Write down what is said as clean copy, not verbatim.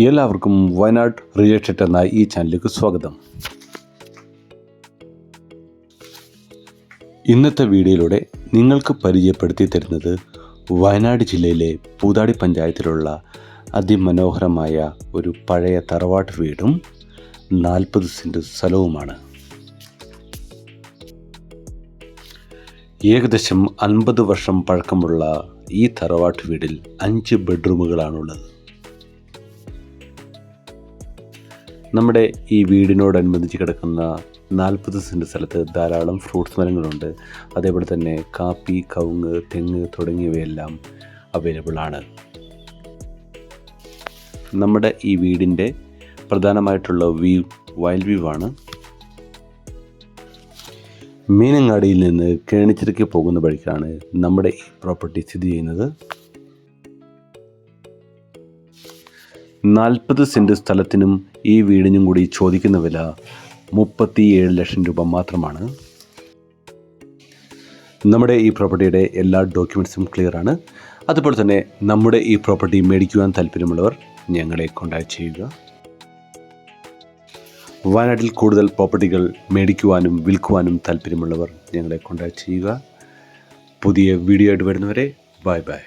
എല്ലാവർക്കും Wayanad real estate എന്ന ഈ ചാനലിലേക്ക് സ്വാഗതം. ഇന്നത്തെ വീഡിയോയിലൂടെ നിങ്ങൾക്ക് പരിചയപ്പെടുത്തി തരുന്നത് വയനാട് ജില്ലയിലെ പൂതാടി പഞ്ചായത്തിലുള്ള അതിമനോഹരമായ ഒരു പഴയ തറവാട്ട് വീടും 40 സെൻറ് സ്ഥലവുമാണ്. ഏകദേശം 50 വർഷം പഴക്കമുള്ള ഈ തറവാട്ട് വീടിൽ 5 ബെഡ്റൂമുകളാണുള്ളത്. നമ്മുടെ ഈ വീടിനോടനുബന്ധിച്ച് കിടക്കുന്ന 40 സെൻറ് സ്ഥലത്ത് ധാരാളം ഫ്രൂട്ട്സ് മരങ്ങളുണ്ട്. അതേപോലെ തന്നെ കാപ്പി, കവുങ്ങ്, തെങ്ങ് തുടങ്ങിയവയെല്ലാം അവൈലബിൾ ആണ്. നമ്മുടെ ഈ വീടിൻ്റെ പ്രധാനമായിട്ടുള്ള വയൽ വ്യൂ ആണ്. മീനങ്ങാടിയിൽ നിന്ന് കേണിച്ചിറയ്ക്ക് പോകുന്ന വഴിക്കാണ് നമ്മുടെ ഈ പ്രോപ്പർട്ടി സ്ഥിതി ചെയ്യുന്നത്. 40 സെൻറ് സ്ഥലത്തിനും ഈ വീടിനും കൂടി ചോദിക്കുന്ന വില 37 ലക്ഷം രൂപ മാത്രമാണ്. നമ്മുടെ ഈ പ്രോപ്പർട്ടിയുടെ എല്ലാ ഡോക്യുമെൻറ്റ്സും ക്ലിയർ ആണ്. അതുപോലെ തന്നെ നമ്മുടെ ഈ പ്രോപ്പർട്ടി മേടിക്കുവാൻ താല്പര്യമുള്ളവർ ഞങ്ങളെ കോൺടാക്റ്റ് ചെയ്യുക. വയനാട്ടിൽ കൂടുതൽ പ്രോപ്പർട്ടികൾ മേടിക്കുവാനും വിൽക്കുവാനും താല്പര്യമുള്ളവർ ഞങ്ങളെ കോൺടാക്റ്റ് ചെയ്യുക. പുതിയ വീഡിയോ ആയിട്ട് വരുന്നവരെ ബൈ ബൈ.